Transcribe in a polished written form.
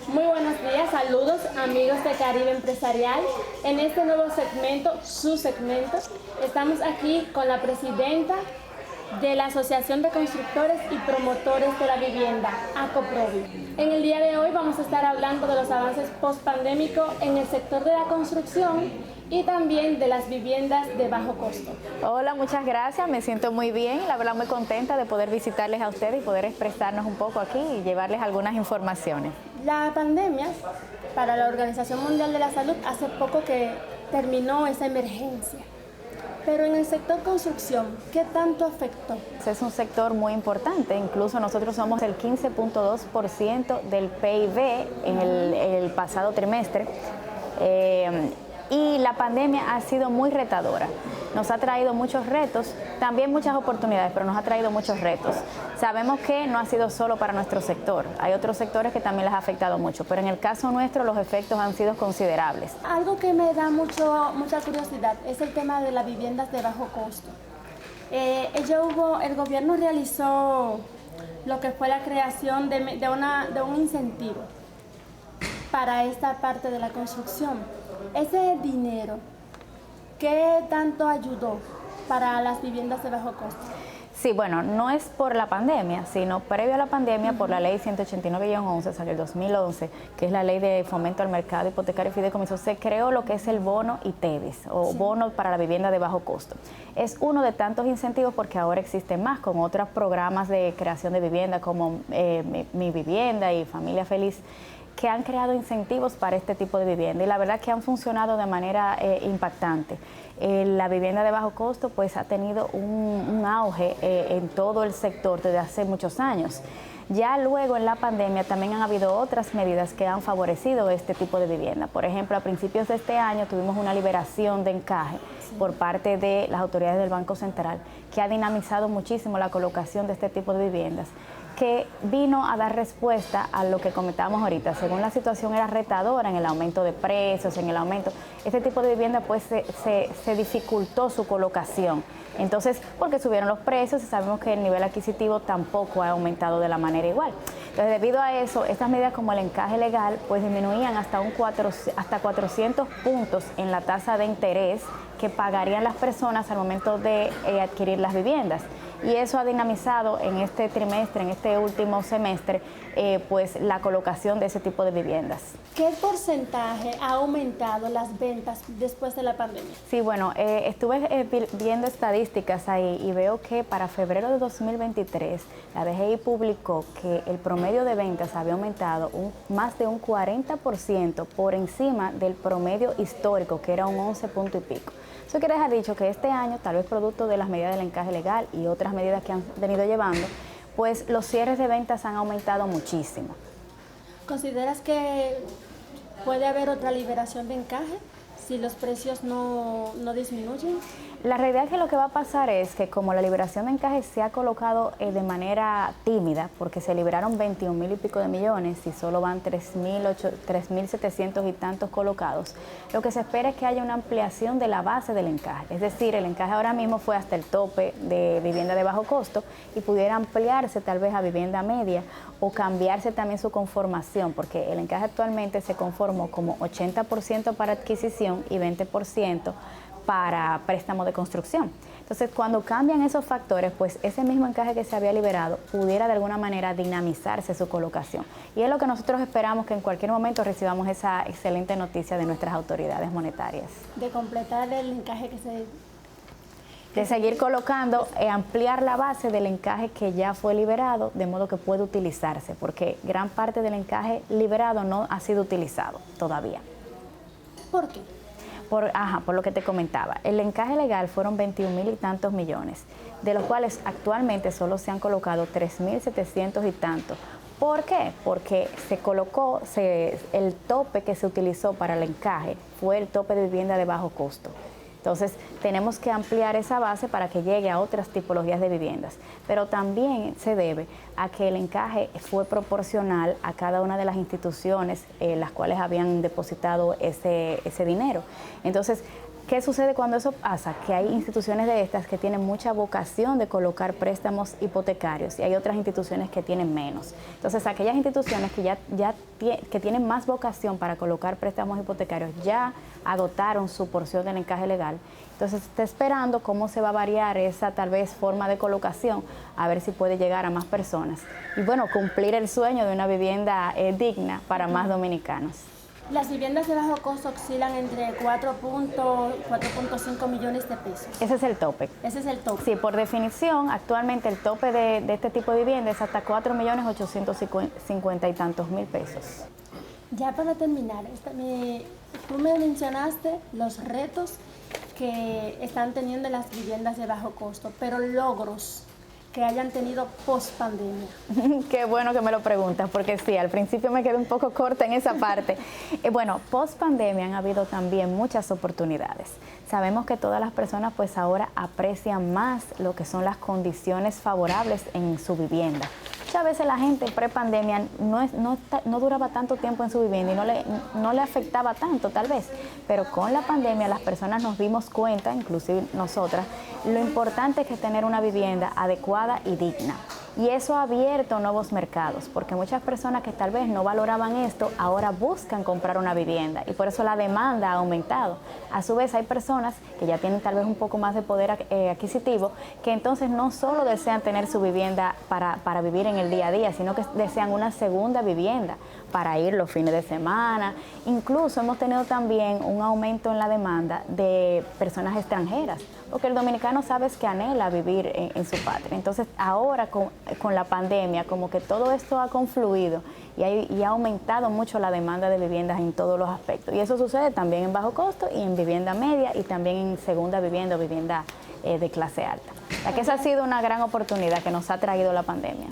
Muy buenos días, saludos amigos de Caribe Empresarial. En este nuevo segmento, su segmento, estamos aquí con la presidenta de la Asociación de Constructores y Promotores de la Vivienda, ACOPROVI. En el día de hoy vamos a estar hablando de los avances post-pandémicos en el sector de la construcción y también de las viviendas de bajo costo. Hola, muchas gracias, me siento muy bien, la verdad muy contenta de poder visitarles a ustedes y poder expresarnos un poco aquí y llevarles algunas informaciones. La pandemia, para la Organización Mundial de la Salud, hace poco que terminó esa emergencia. Pero en el sector construcción, ¿qué tanto afectó? Es un sector muy importante, incluso nosotros somos el 15.2% del PIB en el pasado trimestre. Y la pandemia ha sido muy retadora. Nos ha traído muchos retos, también muchas oportunidades, pero nos ha traído muchos retos. Sabemos que no ha sido solo para nuestro sector, hay otros sectores que también les ha afectado mucho, pero en el caso nuestro los efectos han sido considerables. Algo que me da mucha curiosidad es el tema de las viviendas de bajo costo. El gobierno realizó lo que fue la creación de un incentivo para esta parte de la construcción. Ese dinero, ¿qué tanto ayudó para las viviendas de bajo costo? Sí, bueno, no es por la pandemia, sino previo a la pandemia por la ley 189-11, salió el 2011, que es la ley de fomento al mercado hipotecario y fideicomiso, se creó lo que es el bono ITEVIS, o bono para la vivienda de bajo costo. Es uno de tantos incentivos porque ahora existe más con otros programas de creación de vivienda como Mi Vivienda y Familia Feliz, que han creado incentivos para este tipo de vivienda y la verdad que han funcionado de manera impactante. La vivienda de bajo costo pues ha tenido un auge en todo el sector desde hace muchos años. Ya luego en la pandemia también han habido otras medidas que han favorecido este tipo de vivienda. Por ejemplo, a principios de este año tuvimos una liberación de encaje por parte de las autoridades del Banco Central que ha dinamizado muchísimo la colocación de este tipo de viviendas, que vino a dar respuesta a lo que comentábamos ahorita. Según la situación era retadora en el aumento de precios, en el aumento, este tipo de vivienda pues se dificultó su colocación. Entonces, porque subieron los precios y sabemos que el nivel adquisitivo tampoco ha aumentado de la manera igual. Entonces, debido a eso, estas medidas como el encaje legal pues disminuían hasta 400 puntos en la tasa de interés que pagarían las personas al momento de adquirir las viviendas. Y eso ha dinamizado en este trimestre, en este último semestre, pues la colocación de ese tipo de viviendas. ¿Qué porcentaje ha aumentado las ventas después de la pandemia? Sí, bueno, estuve viendo estadísticas ahí y veo que para febrero de 2023 la DGI publicó que el promedio de ventas había aumentado más de un 40% por encima del promedio histórico, que era un 11 punto y pico. Eso quiere dejar dicho que este año, tal vez producto de las medidas del encaje legal y otras medidas que han venido llevando, pues los cierres de ventas han aumentado muchísimo. ¿Consideras que puede haber otra liberación de encaje si los precios no disminuyen? La realidad es que lo que va a pasar es que como la liberación de encaje se ha colocado de manera tímida, porque se liberaron 21.000 y pico de millones y solo van 3.700 y tantos colocados, lo que se espera es que haya una ampliación de la base del encaje. Es decir, el encaje ahora mismo fue hasta el tope de vivienda de bajo costo y pudiera ampliarse tal vez a vivienda media o cambiarse también su conformación, porque el encaje actualmente se conformó como 80% para adquisición y 20% para préstamo de construcción. Entonces, cuando cambian esos factores, pues ese mismo encaje que se había liberado pudiera de alguna manera dinamizarse su colocación. Y es lo que nosotros esperamos, que en cualquier momento recibamos esa excelente noticia de nuestras autoridades monetarias. De completar el encaje de seguir colocando, ampliar la base del encaje que ya fue liberado, de modo que puede utilizarse, porque gran parte del encaje liberado no ha sido utilizado todavía. ¿Por qué? Por lo que te comentaba, el encaje legal fueron 21.000 y tantos millones, de los cuales actualmente solo se han colocado 3.700 y tantos. ¿Por qué? Porque se colocó, el tope que se utilizó para el encaje fue el tope de vivienda de bajo costo. Entonces, tenemos que ampliar esa base para que llegue a otras tipologías de viviendas. Pero también se debe a que el encaje fue proporcional a cada una de las instituciones las cuales habían depositado ese dinero. Entonces, ¿Qué sucede cuando eso pasa? Que hay instituciones de estas que tienen mucha vocación de colocar préstamos hipotecarios y hay otras instituciones que tienen menos. Entonces, aquellas instituciones que tienen más vocación para colocar préstamos hipotecarios ya agotaron su porción del encaje legal. Entonces, está esperando cómo se va a variar esa tal vez forma de colocación, a ver si puede llegar a más personas. Y bueno, cumplir el sueño de una vivienda digna para más dominicanos. Las viviendas de bajo costo oscilan entre 4.5 millones de pesos. Ese es el tope. Ese es el tope. Sí, por definición, actualmente el tope de este tipo de vivienda es hasta 4.850.000 y tantos mil pesos. Ya para terminar, tú me mencionaste los retos que están teniendo las viviendas de bajo costo, pero logros que hayan tenido post pandemia. Qué bueno que me lo preguntas, porque sí, al principio me quedé un poco corta en esa parte. Bueno, post pandemia han habido también muchas oportunidades. Sabemos que todas las personas pues ahora aprecian más lo que son las condiciones favorables en su vivienda. Muchas veces la gente pre-pandemia no duraba tanto tiempo en su vivienda y no le afectaba tanto tal vez, pero con la pandemia las personas nos dimos cuenta, inclusive nosotras, lo importante que es tener una vivienda adecuada y digna. Y eso ha abierto nuevos mercados, porque muchas personas que tal vez no valoraban esto, ahora buscan comprar una vivienda y por eso la demanda ha aumentado. A su vez hay personas que ya tienen tal vez un poco más de poder adquisitivo, que entonces no solo desean tener su vivienda para vivir en el día a día, sino que desean una segunda vivienda para ir los fines de semana. Incluso hemos tenido también un aumento en la demanda de personas extranjeras, porque el dominicano sabes que anhela vivir en su patria. Entonces ahora con la pandemia como que todo esto ha confluido y ha aumentado mucho la demanda de viviendas en todos los aspectos. Y eso sucede también en bajo costo y en vivienda media y también en segunda vivienda o vivienda de clase alta. O sea que esa ha sido una gran oportunidad que nos ha traído la pandemia.